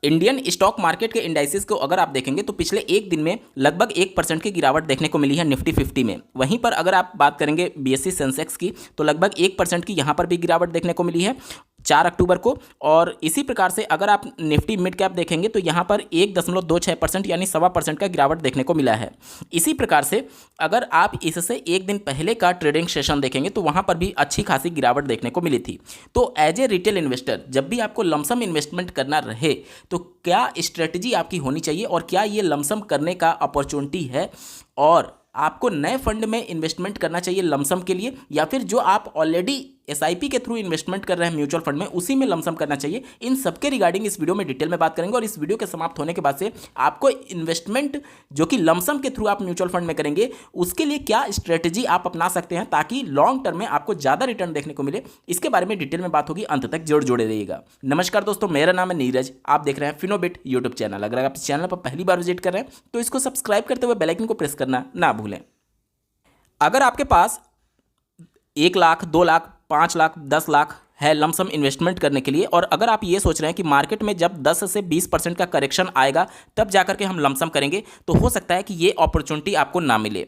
Indian stock market के indices को अगर आप देखेंगे तो पिछले एक दिन में लगभग 1% की गिरावट देखने को मिली है निफ्टी 50 में। वहीं पर अगर आप बात करेंगे बीएसई सेंसेक्स की तो लगभग 1% की यहाँ पर भी गिरावट देखने को मिली है 4 अक्टूबर को। और इसी प्रकार से अगर आप निफ्टी मिड कैप देखेंगे तो यहाँ पर 1.26% यानी 1.25% का गिरावट देखने को मिला है। इसी प्रकार से अगर आप इससे एक दिन पहले का ट्रेडिंग सेशन देखेंगे तो वहाँ पर भी अच्छी खासी गिरावट देखने को मिली थी। तो एज ए रिटेल इन्वेस्टर जब भी आपको लमसम इन्वेस्टमेंट करना रहे तो क्या स्ट्रेटजी आपकी होनी चाहिए और क्या ये लमसम करने का अपॉर्चुनिटी है, और आपको नए फंड में इन्वेस्टमेंट करना चाहिए लमसम के लिए, या फिर जो आप ऑलरेडी एसआईपी के थ्रू इन्वेस्टमेंट कर रहे हैं म्यूचुअल फंड में उसी में लमसम करना चाहिए। इन सबके रिगार्डिंग इस वीडियो में डिटेल में बात करेंगे। और इस वीडियो के समाप्त होने के बाद से आपको इन्वेस्टमेंट जो कि लमसम के थ्रू आप म्यूचुअल फंड में करेंगे उसके लिए क्या स्ट्रेटजी आप अपना सकते हैं ताकि लॉन्ग टर्म में आपको ज़्यादा रिटर्न देखने को मिले, इसके बारे में डिटेल में बात होगी। अंत तक जरूर जुड़े रहिएगा। नमस्कार दोस्तों, मेरा नाम है नीरज, आप देख रहे हैं फिनोबिट यूट्यूब चैनल। अगर आप इस चैनल पर पहली बार विजिट कर रहे हैं तो इसको सब्सक्राइब करते हुए बेल आइकन को प्रेस करना ना भूलें। अगर आपके पास 1 लाख 2 लाख 5 लाख 10 लाख है लमसम इन्वेस्टमेंट करने के लिए, और अगर आप ये सोच रहे हैं कि मार्केट में जब 10 से 20% का करेक्शन आएगा तब जाकर के हम लमसम करेंगे, तो हो सकता है कि ये अपॉर्चुनिटी आपको ना मिले।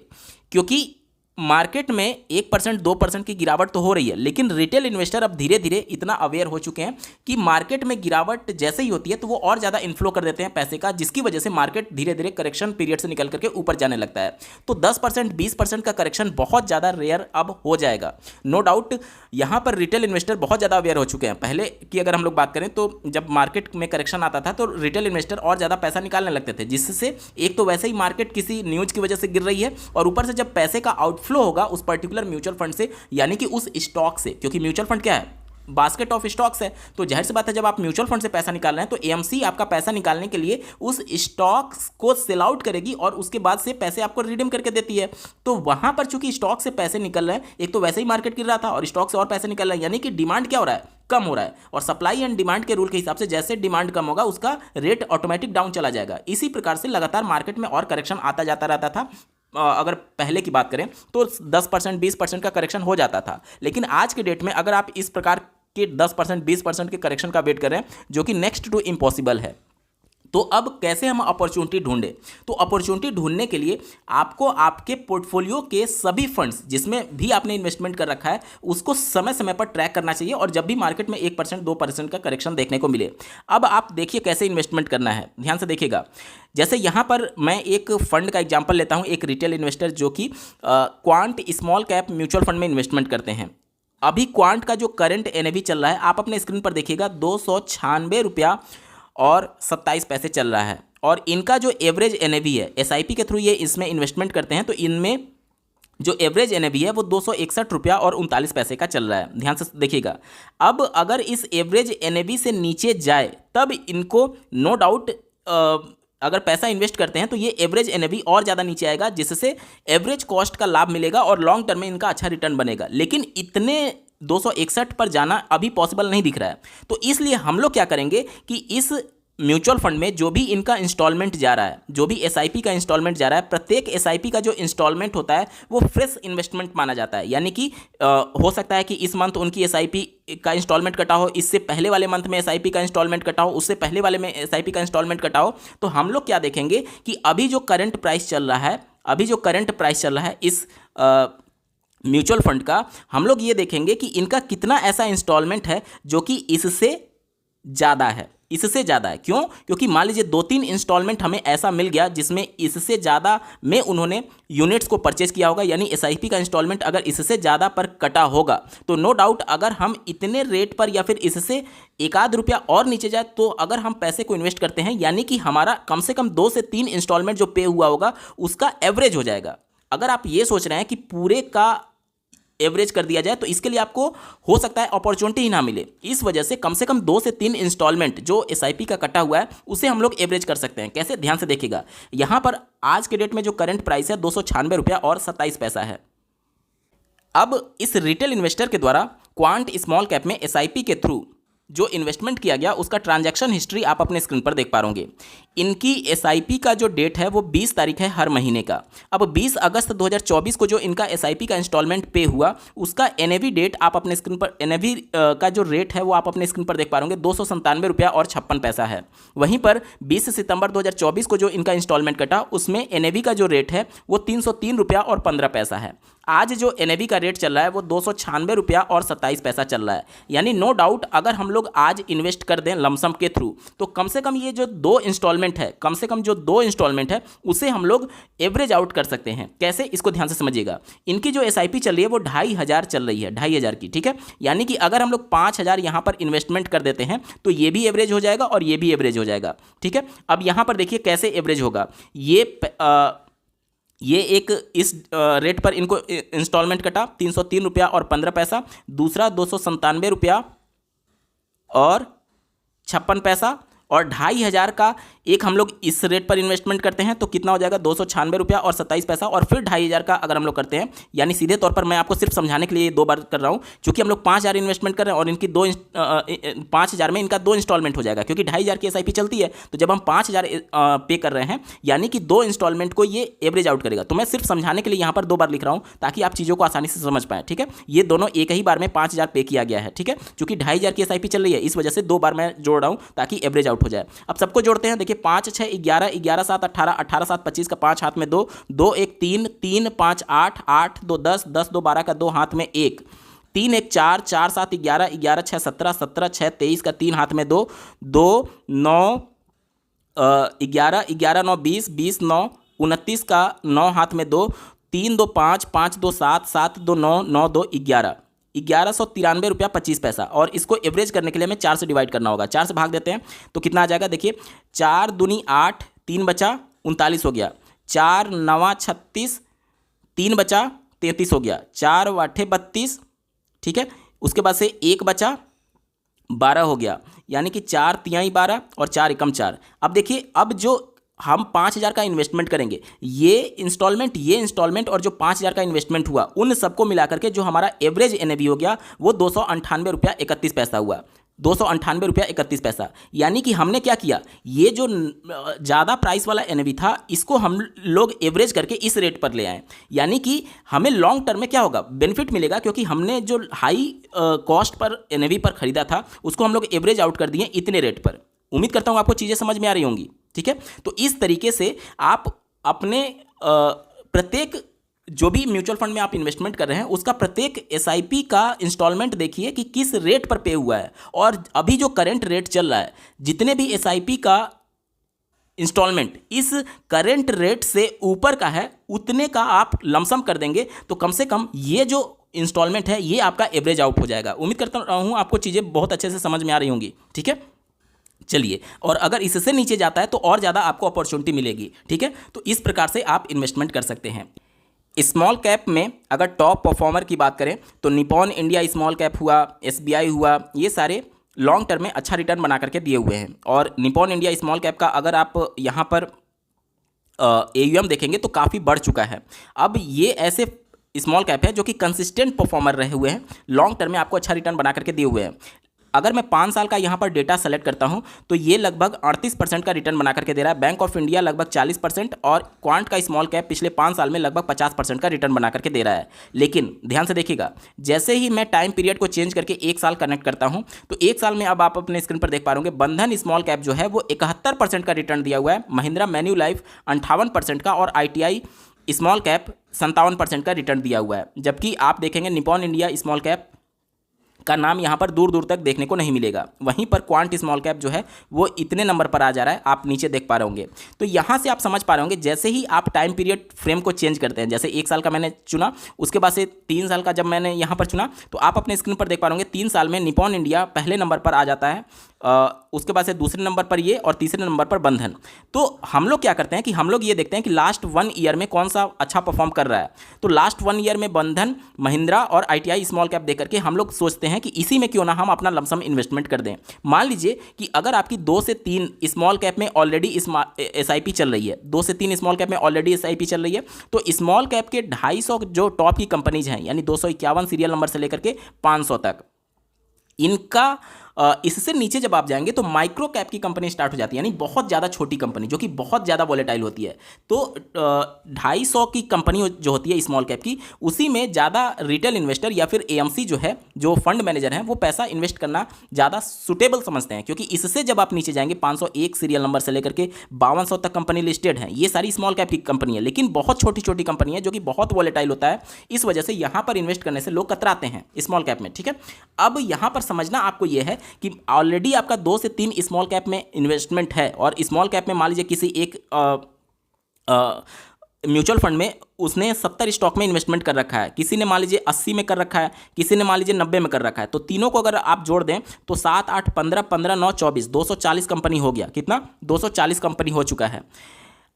क्योंकि मार्केट में 1% 2% की गिरावट तो हो रही है, लेकिन रिटेल इन्वेस्टर अब धीरे धीरे इतना अवेयर हो चुके हैं कि मार्केट में गिरावट जैसे ही होती है तो वो और ज़्यादा इन्फ्लो कर देते हैं पैसे का, जिसकी वजह से मार्केट धीरे धीरे करेक्शन पीरियड से निकल करके ऊपर जाने लगता है। तो 10% 20% का करेक्शन बहुत ज़्यादा रेयर अब हो जाएगा। नो डाउट यहाँ पर रिटेल इन्वेस्टर बहुत ज़्यादा अवेयर हो चुके हैं। पहले की अगर हम लोग बात करें तो जब मार्केट में करेक्शन आता था तो रिटेल इन्वेस्टर और ज़्यादा पैसा निकालने लगते थे, जिससे एक तो वैसे ही मार्केट किसी न्यूज़ की वजह से गिर रही है, और ऊपर से जब पैसे का आउटफ्लो होगा उस पर्टिकुलर म्यूचुअल फंड से, यानी कि उस स्टॉक से, क्योंकि म्यूचुअल फंड क्या है, बास्केट ऑफ स्टॉक्स है, तो जाहिर सी बात है जब आप म्यूचुअल फंड से पैसा निकाल रहे हैं तो एएमसी आपका पैसा निकालने के लिए उस स्टॉक्स को सेल आउट करेगी और उसके बाद से पैसे आपको रिडीम करके देती है। तो वहां पर चूंकि स्टॉक से पैसे निकल रहे हैं, एक तो वैसे ही मार्केट गिर रहा था और स्टॉक से और पैसे निकल रहे हैं, यानी कि डिमांड क्या हो रहा है, कम हो रहा है। और सप्लाई एंड डिमांड के रूल के हिसाब से जैसे डिमांड कम होगा उसका रेट ऑटोमेटिक डाउन चला जाएगा। इसी प्रकार से लगातार मार्केट में और करेक्शन आता जाता रहता था। अगर पहले की बात करें तो 10% 20% का करेक्शन हो जाता था, लेकिन आज के डेट में अगर आप इस प्रकार के 10% 20% के करेक्शन का वेट करें जो कि नेक्स्ट टू इम्पॉसिबल है, तो अब कैसे हम अपॉर्चुनिटी ढूंढें? तो अपॉर्चुनिटी ढूंढने के लिए आपको आपके पोर्टफोलियो के सभी फंड्स जिसमें भी आपने इन्वेस्टमेंट कर रखा है उसको समय समय पर ट्रैक करना चाहिए, और जब भी मार्केट में 1% 2% का करेक्शन देखने को मिले। अब आप देखिए कैसे इन्वेस्टमेंट करना है, ध्यान से देखिएगा। जैसे यहाँ पर मैं एक फंड का एग्जाम्पल लेता हूँ, एक रिटेल इन्वेस्टर जो कि quant small cap mutual fund में इन्वेस्टमेंट करते हैं। अभी क्वांट का जो करंट एनएवी चल रहा है आप अपने स्क्रीन पर देखिएगा, 296 रुपया और 27 पैसे चल रहा है। और इनका जो एवरेज एनएवी है, एसआईपी के थ्रू ये इसमें इन्वेस्टमेंट करते हैं, तो इनमें जो एवरेज एनएवी है वो 261 रुपया और 39 पैसे का चल रहा है। ध्यान से देखिएगा। अब अगर इस एवरेज एनएवी से नीचे जाए तब इनको नो डाउट अगर पैसा इन्वेस्ट करते हैं तो ये एवरेज एनएवी और ज़्यादा नीचे आएगा, जिससे एवरेज कॉस्ट का लाभ मिलेगा और लॉन्ग टर्म में इनका अच्छा रिटर्न बनेगा। लेकिन इतने 261 पर जाना अभी पॉसिबल नहीं दिख रहा है। तो इसलिए हम लोग क्या करेंगे कि इस म्यूचुअल फंड में जो भी इनका इंस्टॉलमेंट जा रहा है, जो भी एसआईपी का इंस्टॉलमेंट जा रहा है, प्रत्येक एसआईपी का जो इंस्टॉलमेंट होता है वो फ्रेश इन्वेस्टमेंट माना जाता है। यानी कि हो सकता है कि इस मंथ उनकी एसआईपी का इंस्टॉलमेंट कटा हो, इससे पहले वाले मंथ में एसआईपी का इंस्टॉलमेंट कटा हो, उससे पहले वाले में एसआईपी का इंस्टॉलमेंट कटा हो। तो हम लोग क्या देखेंगे कि अभी जो करंट प्राइस चल रहा है इस म्यूचुअल फंड का, हम लोग ये देखेंगे कि इनका कितना ऐसा इंस्टॉलमेंट है जो कि इससे ज़्यादा है। क्यों? क्योंकि मान लीजिए 2-3 इंस्टॉलमेंट हमें ऐसा मिल गया जिसमें इससे ज़्यादा में उन्होंने यूनिट्स को परचेज किया होगा, यानी एसआईपी का इंस्टॉलमेंट अगर इससे ज़्यादा पर कटा होगा तो नो डाउट अगर हम इतने रेट पर या फिर इससे 1-आध रुपया और नीचे जाए तो अगर हम पैसे को इन्वेस्ट करते हैं, यानी कि हमारा कम से कम 2 से 3 इंस्टॉलमेंट जो पे हुआ होगा उसका एवरेज हो जाएगा। अगर आप ये सोच रहे हैं कि पूरे का एवरेज कर दिया जाए तो इसके लिए आपको हो सकता है अपॉर्चुनिटी ही ना मिले। इस वजह से कम 2 से 3 इंस्टॉलमेंट जो एसआईपी का कटा हुआ है उसे हम लोग एवरेज कर सकते हैं। कैसे? ध्यान से देखिएगा। यहाँ पर आज के डेट में जो करंट प्राइस है 296 रुपया और 27 पैसा है। अब इस रिटेल इन्वेस्टर के द्वारा क्वांट स्मॉल कैप में एसआईपी के थ्रू जो इन्वेस्टमेंट किया गया उसका ट्रांजैक्शन हिस्ट्री आप अपने स्क्रीन पर देख पा रहे। इनकी एसआईपी का जो डेट है वो 20 तारीख है हर महीने का। अब 20 अगस्त 2024 को जो इनका एसआईपी का इंस्टॉलमेंट पे हुआ उसका एनएवी डेट आप अपने स्क्रीन पर, एनएवी का जो रेट है वो आप अपने स्क्रीन पर देख पा रहे होंगे, 297 रुपया और 56 पैसा है। वहीं पर 20 सितंबर 2024 को जो इनका इंस्टॉलमेंट कटा उसमें एनएवी का जो रेट है वो 303 रुपया और 15 पैसा है। आज जो एनएवी का रेट चल रहा है वो 296 रुपया और 27 पैसा चल रहा है। यानी नो डाउट अगर हम लोग आज इन्वेस्ट कर दें लमसम के थ्रू तो कम से कम ये जो दो इंस्टॉलमेंट है, कम से कम जो दो इंस्टॉलमेंट है उसे हम लोग एवरेज आउट कर सकते हैं। कैसे, इसको ध्यान से समझिएगा। इनकी जो एसआईपी चल रही है वो 2500 चल रही है, 2500 की, ठीक है। यानी कि अगर हम लोग 5000 यहाँ पर इन्वेस्टमेंट कर देते हैं तो ये भी एवरेज हो जाएगा और ये भी एवरेज हो जाएगा, ठीक है। अब यहाँ पर देखिए कैसे एवरेज होगा। ये एक इस रेट पर इनको इंस्टॉलमेंट कटा 303 रुपया और 15 पैसा, दूसरा 297 रुपया और 56 पैसा, और 2500 का एक हम लोग इस रेट पर इन्वेस्टमेंट करते हैं तो कितना हो जाएगा 296 रुपया और 27 पैसा, और फिर 2500 का अगर हम लोग करते हैं, यानी सीधे तौर पर मैं आपको सिर्फ समझाने के लिए 2 बार कर रहा हूं, क्योंकि हम लोग 5000 इन्वेस्टमेंट कर रहे हैं और इनकी 5000 में इनका 2 इंस्टॉलमेंट हो जाएगा, क्योंकि 2500 की एसआईपी चलती है। तो जब हम 5000 पे कर रहे हैं यानी कि 2 इंस्टॉलमेंट को ये एवरेज आउट करेगा। तो मैं सिर्फ समझाने के लिए यहाँ पर 2 बार लिख रहा हूँ ताकि आप चीज़ों को आसानी से समझ पाएं, ठीक है। ये दोनों एक ही बार में 5000 पे किया गया है, ठीक है। चूंकि 2500 की एसआईपी चल रही है इस वजह से 2 बार मैं जोड़ रहा हूँ ताकि एवरेज आउट हो जाए। अब सबको जोड़ते हैं, देखिए 5 6 11, 11 7 18, 18 7 25 का 5 हाथ में 2, 2 1 3, 3 5 8, 8 2 10, 10 2 12 का 2 हाथ में 1, 3 1 4, 4 7 11, 11 6 17, 17 6 23 का 3 हाथ में 2, 2 9 11, 11 9 20, 20 9 29 का 9 हाथ में 2, 3 2 5, 5 2 7, 7 2 9, 9 2 11, 1193 रुपया 25 पैसा। और इसको एवरेज करने के लिए हमें 4 से डिवाइड करना होगा। 4 से भाग देते हैं तो कितना आ जाएगा, देखिए 4 दूनी 8, 3 बचा 39 हो गया, 4 9 36, 3 बचा 33 हो गया, 4 8 32, ठीक है। उसके बाद से 1 बचा 12 हो गया, यानी कि 4 3 12 और 4 एकम 4। अब देखिए अब जो हम 5000 का इन्वेस्टमेंट करेंगे, ये इंस्टॉलमेंट और जो 5000 का इन्वेस्टमेंट हुआ उन सबको मिलाकर के जो हमारा एवरेज एनएवी हो गया वो 298 रुपया 31 पैसा हुआ, 298 रुपया 31 पैसा। यानी कि हमने क्या किया, ये जो ज़्यादा प्राइस वाला एनएवी था इसको हम लोग एवरेज करके इस रेट पर ले आए। यानी कि हमें लॉन्ग टर्म में क्या होगा, बेनिफिट मिलेगा, क्योंकि हमने जो हाई कॉस्ट पर एनएवी पर खरीदा था उसको हम लोग एवरेज आउट कर दिए इतने रेट पर। उम्मीद करता हूँ आपको चीज़ें समझ में आ रही होंगी, ठीक है। तो इस तरीके से आप अपने प्रत्येक जो भी म्यूचुअल फंड में आप इन्वेस्टमेंट कर रहे हैं उसका प्रत्येक एसआईपी का इंस्टॉलमेंट देखिए कि किस रेट पर पे हुआ है, और अभी जो करंट रेट चल रहा है, जितने भी एसआईपी का इंस्टॉलमेंट इस करंट रेट से ऊपर का है उतने का आप लमसम कर देंगे तो कम से कम ये जो इंस्टॉलमेंट है ये आपका एवरेज आउट हो जाएगा। उम्मीद करता हूँ आपको चीज़ें बहुत अच्छे से समझ में आ रही होंगी, ठीक है। चलिए, और अगर इससे नीचे जाता है तो और ज़्यादा आपको अपॉर्चुनिटी मिलेगी, ठीक है। तो इस प्रकार से आप इन्वेस्टमेंट कर सकते हैं। स्मॉल कैप में अगर टॉप परफॉर्मर की बात करें तो निपॉन इंडिया स्मॉल कैप हुआ, एसबीआई हुआ, ये सारे लॉन्ग टर्म में अच्छा रिटर्न बना करके दिए हुए हैं। और निपॉन इंडिया स्मॉल कैप का अगर आप यहाँ पर AUM देखेंगे तो काफ़ी बढ़ चुका है। अब ये ऐसे स्मॉल कैप है जो कि कंसिस्टेंट परफॉर्मर रहे हुए हैं, लॉन्ग टर्म में आपको अच्छा रिटर्न बना करके दिए हुए हैं। अगर मैं 5 साल का यहाँ पर डेटा सेलेक्ट करता हूँ तो ये लगभग 38% का रिटर्न बना करके दे रहा है। बैंक ऑफ इंडिया लगभग 40% और क्वांट का स्मॉल कैप पिछले 5 साल में लगभग 50% का रिटर्न बना करके दे रहा है। लेकिन ध्यान से देखिएगा, जैसे ही मैं टाइम पीरियड को चेंज करके 1 साल कनेक्ट करता हूँ तो 1 साल में अब आप अपने स्क्रीन पर देख पा रहे होंगे बंधन स्मॉल कैप जो है वो 71% का रिटर्न दिया हुआ है, महिंद्रा मैन्युलाइफ 58% का, और ITI स्मॉल कैप 57% का रिटर्न दिया हुआ है। जबकि आप देखेंगे निपॉन इंडिया स्मॉल कैप का नाम यहाँ पर दूर दूर तक देखने को नहीं मिलेगा। वहीं पर क्वांट स्मॉल कैप जो है वो इतने नंबर पर आ जा रहा है, आप नीचे देख पा रहे होंगे। तो यहाँ से आप समझ पा रहे होंगे जैसे ही आप टाइम पीरियड फ्रेम को चेंज करते हैं, जैसे 1 साल का मैंने चुना, उसके बाद से 3 साल का जब मैंने यहाँ पर चुना तो आप अपने स्क्रीन पर देख पा रहे होंगे 3 साल में निपॉन इंडिया पहले नंबर पर आ जाता है, उसके बाद से दूसरे नंबर पर ये और तीसरे नंबर पर बंधन। तो हम लोग क्या करते हैं कि हम लोग ये देखते हैं कि लास्ट 1 ईयर में कौन सा अच्छा परफॉर्म कर रहा है। तो लास्ट 1 ईयर में बंधन, महिंद्रा और ITI स्मॉल कैप देकर के हम लोग सोचते हैं कि इसी में क्यों ना हम अपना लमसम इन्वेस्टमेंट कर दें। मान लीजिए कि अगर आपकी 2 से 3 स्मॉल कैप में ऑलरेडी SIP चल रही है, 2 से 3 स्मॉल कैप में ऑलरेडी SIP चल रही है, तो स्मॉल कैप के 250 जो टॉप की कंपनीज हैं, यानी 251 सीरियल नंबर से लेकर के 500 तक, इनका इससे नीचे जब आप जाएंगे तो माइक्रो कैप की कंपनी स्टार्ट हो जाती है, यानी बहुत ज़्यादा छोटी कंपनी जो कि बहुत ज़्यादा वॉलेटाइल होती है। तो 250 की कंपनी जो होती है स्मॉल कैप की, उसी में ज़्यादा रिटेल इन्वेस्टर या फिर एएमसी जो है, जो फंड मैनेजर हैं, वो पैसा इन्वेस्ट करना ज़्यादा सुटेबल समझते हैं, क्योंकि इससे जब आप नीचे जाएंगे 501 सीरियल नंबर से लेकर के 5200 तक कंपनी लिस्टेड है। ये सारी स्मॉल कैप की कंपनी है, लेकिन बहुत छोटी छोटी कंपनी है जो कि बहुत वॉलेटाइल होता है। इस वजह से यहाँ पर इन्वेस्ट करने से लोग कतराते हैं स्मॉल कैप में, ठीक है। अब यहाँ पर समझना आपको यह है कि ऑलरेडी आपका 2 से 3 स्मॉल कैप में इन्वेस्टमेंट है, और स्मॉल कैप में मान लीजिए किसी एक म्यूचुअल फंड में उसने 70 स्टॉक में इन्वेस्टमेंट कर रखा है, किसी ने मान लीजिए 80 में कर रखा है, किसी ने मान लीजिए 90 में कर रखा है। तो तीनों को अगर आप जोड़ दें तो 7, 8, 15, 15, 9, 24, 240 कंपनी हो गया। कितना? 240 कंपनी हो चुका है।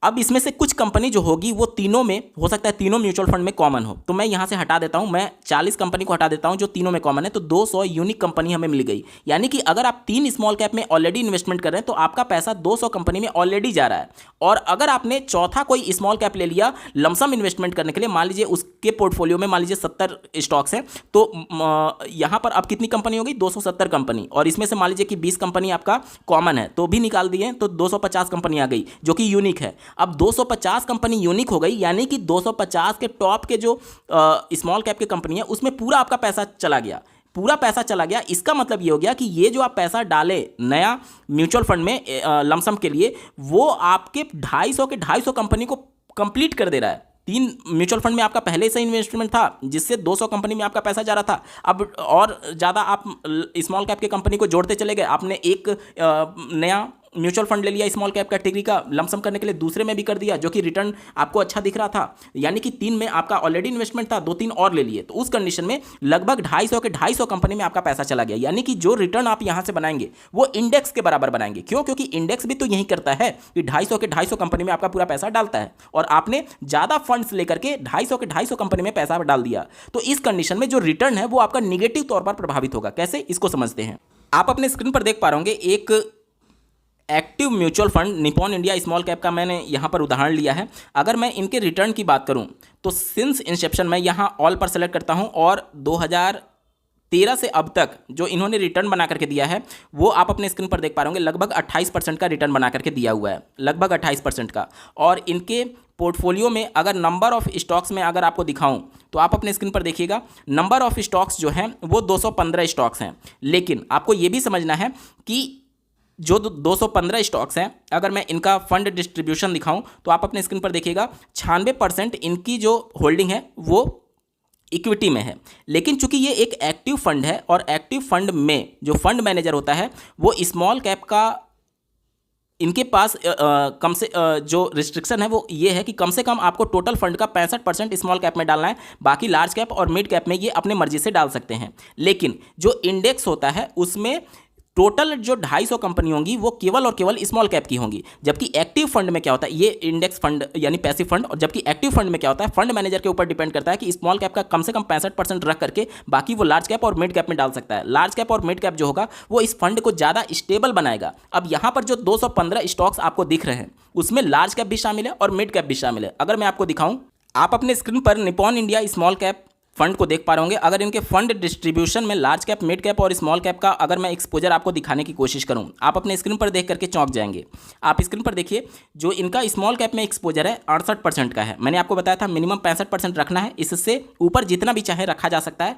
अब इसमें से कुछ कंपनी जो होगी वो तीनों में हो सकता है, तीनों म्यूचुअल फंड में कॉमन हो, तो मैं यहाँ से हटा देता हूँ, मैं 40 कंपनी को हटा देता हूँ जो तीनों में कॉमन है, तो 200 यूनिक कंपनी हमें मिल गई। यानी कि अगर आप 3 स्मॉल कैप में ऑलरेडी इन्वेस्टमेंट कर रहे हैं तो आपका पैसा 200 कंपनी में ऑलरेडी जा रहा है। और अगर आपने चौथा कोई स्मॉल कैप ले लिया लमसम इन्वेस्टमेंट करने के लिए, मान लीजिए उसके पोर्टफोलियो में मान लीजिए 70 स्टॉक्स हैं, तो यहाँ पर अब कितनी कंपनी होगी? 270 कंपनी, और इसमें से मान लीजिए कि 20 कंपनी आपका कॉमन है, तो भी निकाल दिए तो 250 कंपनी आ गई जो कि यूनिक है। अब 250 कंपनी यूनिक हो गई, यानी कि 250 के टॉप के जो स्मॉल कैप की कंपनी है उसमें पूरा आपका पैसा चला गया, पूरा पैसा चला गया। इसका मतलब ये हो गया कि ये जो आप पैसा डाले नया म्यूचुअल फंड में लमसम के लिए, वो आपके 250 के 250 कंपनी को कंप्लीट कर दे रहा है। 3 म्यूचुअल फंड में आपका पहले से इन्वेस्टमेंट था जिससे 200 कंपनी में आपका पैसा जा रहा था। अब और ज़्यादा आप स्मॉल कैप के कंपनी को जोड़ते चले गए, आपने एक नया म्यूचुअल फंड ले लिया स्मॉल कैप कैटेगरी का लमसम करने के लिए, दूसरे में भी कर दिया जो कि रिटर्न आपको अच्छा दिख रहा था, यानी कि 3 में आपका ऑलरेडी इन्वेस्टमेंट था, 2-3 और ले लिए, तो उस कंडीशन में लगभग 250 के 250 कंपनी में आपका पैसा चला गया। यानी कि जो रिटर्न आप यहां से बनाएंगे वो इंडेक्स के बराबर बनाएंगे। क्यों? क्योंकि इंडेक्स भी तो यही करता है कि 250 के 250 कंपनी में आपका पूरा पैसा डालता है, और आपने ज़्यादा फंड्स लेकर के 250 के 250 कंपनी में पैसा डाल दिया, तो इस कंडीशन में जो रिटर्न है वो आपका निगेटिव तौर पर प्रभावित होगा। कैसे? इसको समझते हैं। आप अपने स्क्रीन पर देख पा रहे होंगे एक active mutual fund Nippon India small cap का मैंने यहाँ पर उदाहरण लिया है। अगर मैं इनके रिटर्न की बात करूँ तो सिंस इंसेप्शन मैं यहाँ ऑल पर सेलेक्ट करता हूँ, और 2013 से अब तक जो इन्होंने रिटर्न बना करके दिया है वो आप अपने स्क्रीन पर देख पा रहे होंगे, लगभग 28% का रिटर्न बना करके दिया हुआ है, लगभग 28% का। और इनके पोर्टफोलियो में अगर नंबर ऑफ स्टॉक्स में अगर आपको दिखाऊं तो आप अपने स्क्रीन पर देखिएगा, नंबर ऑफ स्टॉक्स जो हैं वो 215 स्टॉक्स हैं। लेकिन आपको ये भी समझना है कि जो 215 स्टॉक्स हैं, अगर मैं इनका फंड डिस्ट्रीब्यूशन दिखाऊं तो आप अपने स्क्रीन पर देखिएगा 96% इनकी जो होल्डिंग है वो इक्विटी में है। लेकिन चूंकि ये एक एक्टिव फंड है, और एक्टिव फंड में जो फंड मैनेजर होता है वो स्मॉल कैप का, इनके पास कम से जो रिस्ट्रिक्शन है वो ये है कि कम से कम आपको टोटल फंड का 65% स्मॉल कैप में डालना है, बाकी लार्ज कैप और मिड कैप में ये अपने मर्जी से डाल सकते हैं। लेकिन जो इंडेक्स होता है उसमें टोटल जो 250 कंपनी होंगी वो केवल और केवल स्मॉल कैप की होंगी। जबकि एक्टिव फंड में क्या होता है, ये इंडेक्स फंड यानी पैसिव फंड, और जबकि एक्टिव फंड में क्या होता है, फंड मैनेजर के ऊपर डिपेंड करता है कि स्मॉल कैप का कम से कम 65% रख करके बाकी वो लार्ज कैप और मिड कैप में डाल सकता है। लार्ज कैप और मिड कैप जो होगा वो इस फंड को ज़्यादा स्टेबल बनाएगा। अब यहाँ पर जो 215 स्टॉक्स आपको दिख रहे हैं उसमें लार्ज कैप भी शामिल है और मिड कैप भी शामिल है। अगर मैं आपको दिखाऊँ, आप अपने स्क्रीन पर Nippon India small cap fund को देख पा रहे होंगे। अगर इनके फंड डिस्ट्रीब्यूशन में लार्ज कैप, मिड कैप और स्मॉल कैप का अगर मैं एक्सपोजर आपको दिखाने की कोशिश करूं, आप अपने स्क्रीन पर देख करके चौंक जाएंगे। आप स्क्रीन पर देखिए, जो इनका स्मॉल कैप में एक्सपोजर है 68% का है। मैंने आपको बताया था मिनिमम 65% रखना है, इससे ऊपर जितना भी चाहे रखा जा सकता है,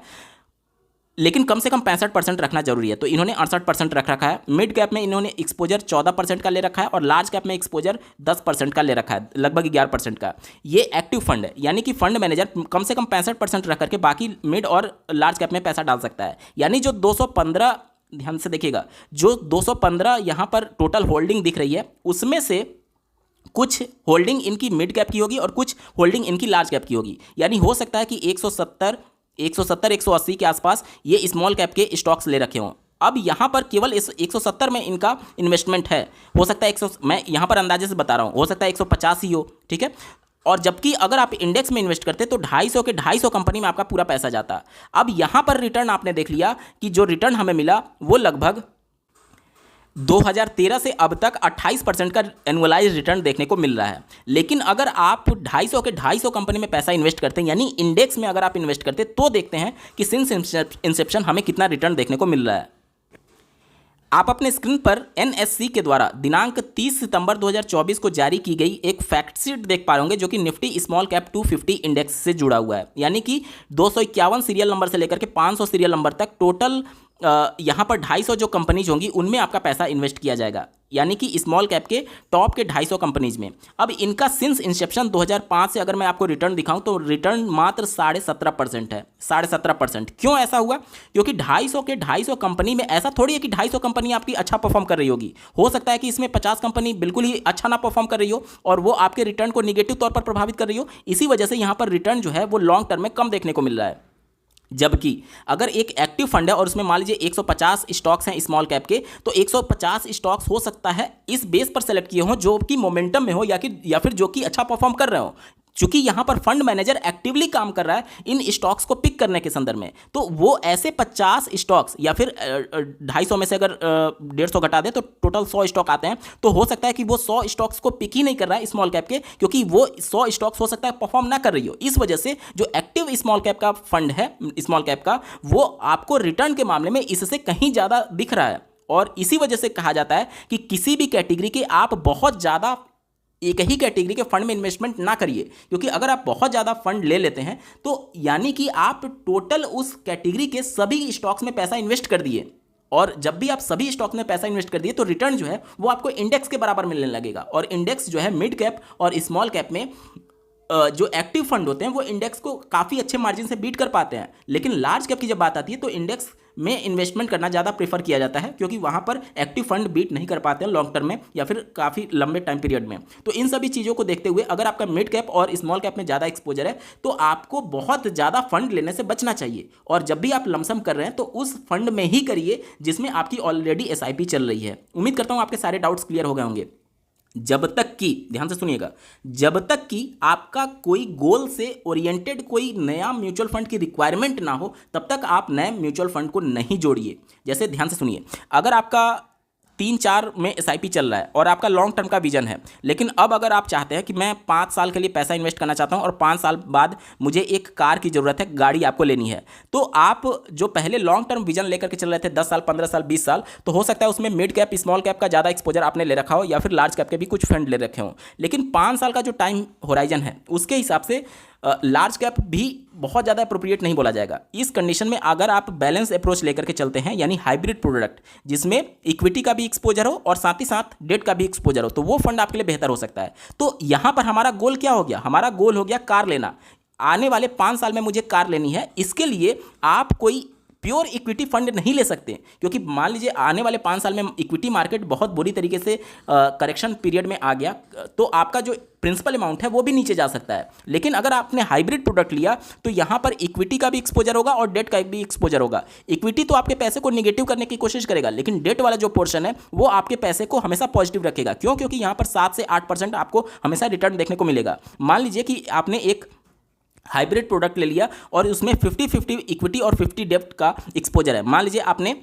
लेकिन कम से कम 65% रखना जरूरी है। तो इन्होंने 68% रख रखा है। मिड कैप में इन्होंने एक्सपोजर 14% का ले रखा है, और लार्ज कैप में एक्सपोजर 10% का ले रखा है, लगभग 11% का। ये एक्टिव फंड है, यानी कि फंड मैनेजर कम से कम 65% रख करके बाकी मिड और लार्ज कैप में पैसा डाल सकता है। यानी जो 215, ध्यान से देखिएगा, जो 215 यहाँ पर टोटल होल्डिंग दिख रही है उसमें से कुछ होल्डिंग इनकी मिड कैप की होगी और कुछ होल्डिंग इनकी लार्ज कैप की होगी। यानी हो सकता है कि 170, 180 के आसपास ये स्मॉल कैप के स्टॉक्स ले रखे हों। अब यहाँ पर केवल इस 170 में इनका इन्वेस्टमेंट है, हो सकता है 100, मैं यहाँ पर अंदाजे से बता रहा हूँ, हो सकता है 150 ही हो, ठीक है। और जबकि अगर आप इंडेक्स में इन्वेस्ट करते तो 250 के 250 कंपनी में आपका पूरा पैसा जाता। अब यहाँ पर रिटर्न आपने देख लिया कि जो रिटर्न हमें मिला वो लगभग 2013 से अब तक 28% का एनुअलाइज रिटर्न देखने को मिल रहा है। लेकिन अगर आप 250 के 250 कंपनी में पैसा इन्वेस्ट करते हैं, यानी इंडेक्स में अगर आप इन्वेस्ट करते हैं, तो देखते हैं कि सिंस इंसेप्शन हमें कितना रिटर्न देखने को मिल रहा है। आप अपने स्क्रीन पर एनएससी के द्वारा दिनांक 30 सितंबर 2024 को जारी की गई एक फैक्ट शीट देख पा रहे होंगे, जो कि निफ्टी स्मॉल कैप 250 इंडेक्स से जुड़ा हुआ है। यानी कि 251 सीरियल नंबर से लेकर के 500 सीरियल नंबर तक टोटल यहाँ पर 250 जो कंपनीज होंगी उनमें आपका पैसा इन्वेस्ट किया जाएगा, यानी कि स्मॉल कैप के टॉप के 250 कंपनीज में। अब इनका सिंस इंसेप्शन 2005 से अगर मैं आपको रिटर्न दिखाऊं तो रिटर्न मात्र 17.5% है। 17.5%। क्यों ऐसा हुआ? क्योंकि 250 कंपनी में ऐसा थोड़ी है कि 250 कंपनी आपकी अच्छा परफॉर्म कर रही होगी। हो सकता है कि इसमें 50 कंपनी बिल्कुल ही अच्छा ना परफॉर्म कर रही हो और वो आपके रिटर्न को निगेटिव तौर पर प्रभावित कर रही हो। इसी वजह से यहाँ पर रिटर्न जो है वो लॉन्ग टर्म में कम देखने को मिल रहा है। जबकि अगर एक एक्टिव फंड है और उसमें मान लीजिए 150 स्टॉक्स हैं स्मॉल कैप के, तो 150 स्टॉक्स हो सकता है इस बेस पर सेलेक्ट किए हों जो कि मोमेंटम में हो या फिर जो कि अच्छा परफॉर्म कर रहे हो। चूंकि यहां पर फंड मैनेजर एक्टिवली काम कर रहा है इन स्टॉक्स को पिक करने के संदर्भ में, तो वो ऐसे 50 स्टॉक्स या फिर 250 में से अगर 150 घटा दे तो टोटल 100 स्टॉक आते हैं। तो हो सकता है कि वो 100 स्टॉक्स को पिक ही नहीं कर रहा है स्मॉल कैप के, क्योंकि वो 100 स्टॉक्स हो सकता है परफॉर्म ना कर रही हो। इस वजह से जो एक्टिव स्मॉल कैप का फंड है स्मॉल कैप का, वो आपको रिटर्न के मामले में इससे कहीं ज़्यादा दिख रहा है। और इसी वजह से कहा जाता है कि किसी भी कैटेगरी के आप बहुत ज़्यादा एक ही कैटेगरी के फंड में इन्वेस्टमेंट ना करिए, क्योंकि अगर आप बहुत ज़्यादा फंड ले लेते हैं तो यानी कि आप टोटल उस कैटेगरी के सभी स्टॉक्स में पैसा इन्वेस्ट कर दिए, और जब भी आप सभी स्टॉक में पैसा इन्वेस्ट कर दिए तो रिटर्न जो है वो आपको इंडेक्स के बराबर मिलने लगेगा। और इंडेक्स जो है मिड कैप और स्मॉल कैप में जो एक्टिव फंड होते हैं वो इंडेक्स को काफ़ी अच्छे मार्जिन से बीट कर पाते हैं। लेकिन लार्ज कैप की जब बात आती है तो इंडेक्स में इन्वेस्टमेंट करना ज़्यादा प्रेफर किया जाता है, क्योंकि वहाँ पर एक्टिव फंड बीट नहीं कर पाते हैं लॉन्ग टर्म में या फिर काफ़ी लंबे टाइम पीरियड में। तो इन सभी चीज़ों को देखते हुए अगर आपका मिड कैप और स्मॉल कैप में ज़्यादा एक्सपोजर है तो आपको बहुत ज़्यादा फंड लेने से बचना चाहिए। और जब भी आप लमसम कर रहे हैं तो उस फंड में ही करिए जिसमें आपकी ऑलरेडी SIP चल रही है। उम्मीद करता हूँ आपके सारे डाउट्स क्लियर हो गए होंगे। जब तक कि, ध्यान से सुनिएगा, जब तक कि आपका कोई गोल से ओरिएंटेड कोई नया म्यूचुअल फंड की रिक्वायरमेंट ना हो तब तक आप नए म्यूचुअल फंड को नहीं जोड़िए। जैसे ध्यान से सुनिए, अगर आपका 3-4 में SIP चल रहा है और आपका लॉन्ग टर्म का विजन है, लेकिन अब अगर आप चाहते हैं कि मैं 5 साल के लिए पैसा इन्वेस्ट करना चाहता हूं और 5 साल बाद मुझे एक कार की ज़रूरत है, गाड़ी आपको लेनी है, तो आप जो पहले लॉन्ग टर्म विजन लेकर के चल रहे थे 10 साल, 15 साल, 20 साल, तो हो सकता है उसमें मिड कैप स्मॉल कैप का ज़्यादा एक्सपोजर आपने ले रखा हो या फिर लार्ज कैप के भी कुछ फंड ले रखे हों। लेकिन 5 साल का जो टाइम होराइजन है उसके हिसाब से लार्ज कैप भी बहुत ज़्यादा अप्रोप्रिएट नहीं बोला जाएगा। इस कंडीशन में अगर आप बैलेंस अप्रोच लेकर के चलते हैं, यानी हाइब्रिड प्रोडक्ट जिसमें इक्विटी का भी एक्सपोजर हो और साथ ही साथ डेट का भी एक्सपोजर हो, तो वो फंड आपके लिए बेहतर हो सकता है। तो यहाँ पर हमारा गोल क्या हो गया? हमारा गोल हो गया कार लेना। आने वाले 5 साल में मुझे कार लेनी है। इसके लिए आप कोई प्योर इक्विटी फंड नहीं ले सकते, क्योंकि मान लीजिए आने वाले 5 साल में इक्विटी मार्केट बहुत बुरी तरीके से करेक्शन पीरियड में आ गया, तो आपका जो प्रिंसिपल अमाउंट है वो भी नीचे जा सकता है। लेकिन अगर आपने हाइब्रिड प्रोडक्ट लिया तो यहाँ पर इक्विटी का भी एक्सपोजर होगा और डेट का भी एक्सपोजर होगा। इक्विटी तो आपके पैसे को निगेटिव करने की कोशिश करेगा, लेकिन डेट वाला जो पोर्शन है वो आपके पैसे को हमेशा पॉजिटिव रखेगा। क्यों? क्योंकि यहाँ पर 7 से 8% आपको हमेशा रिटर्न देखने को मिलेगा। मान लीजिए कि आपने एक हाइब्रिड प्रोडक्ट ले लिया और उसमें 50-50 इक्विटी और 50 डेब्ट का एक्सपोजर है। मान लीजिए आपने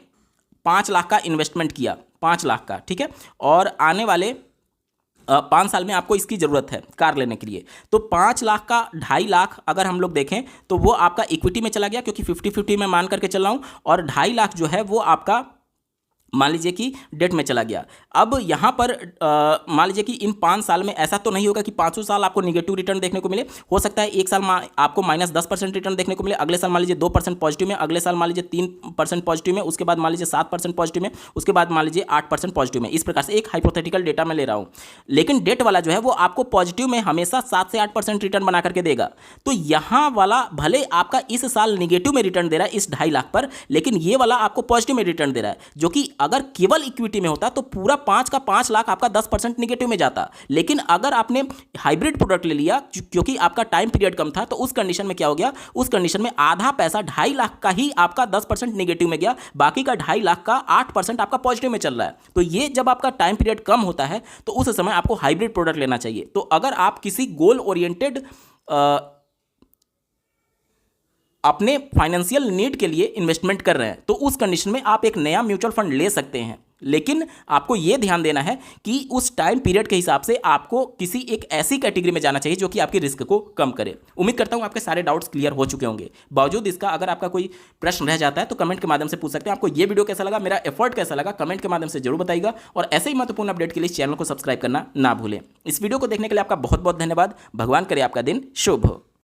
5 लाख का इन्वेस्टमेंट किया, 5 लाख का, ठीक है, और आने वाले 5 साल में आपको इसकी ज़रूरत है कार लेने के लिए, तो 5 लाख का 2.5 लाख अगर हम लोग देखें तो वो आपका इक्विटी में चला गया, क्योंकि 50-50 में मान करके चल रहा हूँ, और 2.5 लाख जो है वो आपका मान लीजिए कि डेट में चला गया। अब यहाँ पर मान लीजिए कि इन 5 साल में ऐसा तो नहीं होगा कि 5 साल आपको निगेटिव रिटर्न देखने को मिले। हो सकता है एक साल आपको -10% रिटर्न देखने को मिले, अगले साल मान लीजिए 2% पॉजिटिव में, अगले साल मान लीजिए 3% पॉजिटिव में, उसके बाद मान लीजिए 7% पॉजिटिव में, उसके बाद मान लीजिए 8% पॉजिटिव में। इस प्रकार से एक हाइपोथेटिकल डेटा मैं ले रहा हूँ। लेकिन डेट वाला जो है वो आपको पॉजिटिव में हमेशा 7 से 8% रिटर्न बना करके देगा। तो यहाँ वाला भले आपका इस साल निगेटिव में रिटर्न दे रहा है इस 2.5 लाख पर, लेकिन ये वाला आपको पॉजिटिव में रिटर्न दे रहा है, जो कि अगर केवल इक्विटी में होता तो पूरा 5 का 5 लाख आपका 10% निगेटिव में जाता। लेकिन अगर आपने हाइब्रिड प्रोडक्ट ले लिया, क्योंकि आपका टाइम पीरियड कम था, तो उस कंडीशन में क्या हो गया? उस कंडीशन में आधा पैसा 2.5 लाख का ही आपका 10% निगेटिव में गया, बाकी का 2.5 लाख का 8% आपका पॉजिटिव में चल रहा है। तो ये जब आपका टाइम पीरियड कम होता है तो उस समय आपको हाइब्रिड प्रोडक्ट लेना चाहिए। तो अगर आप किसी गोल ओरिएंटेड अपने फाइनेंशियल नीड के लिए इन्वेस्टमेंट कर रहे हैं तो उस कंडीशन में आप एक नया म्यूचुअल फंड ले सकते हैं। लेकिन आपको यह ध्यान देना है कि उस टाइम पीरियड के हिसाब से आपको किसी एक ऐसी कैटेगरी में जाना चाहिए जो कि आपकी रिस्क को कम करे। उम्मीद करता हूं आपके सारे डाउट्स क्लियर हो चुके होंगे। बावजूद इसका अगर आपका कोई प्रश्न रह जाता है तो कमेंट के माध्यम से पूछ सकते हैं। आपको यह वीडियो कैसा लगा, मेरा एफर्ट कैसा लगा, कमेंट के माध्यम से जरूर बताइएगा। और ऐसे ही महत्वपूर्ण अपडेट के लिए चैनल को सब्सक्राइब करना ना भूलें। इस वीडियो को देखने के लिए आपका बहुत बहुत धन्यवाद। भगवान करे आपका दिन शुभ हो।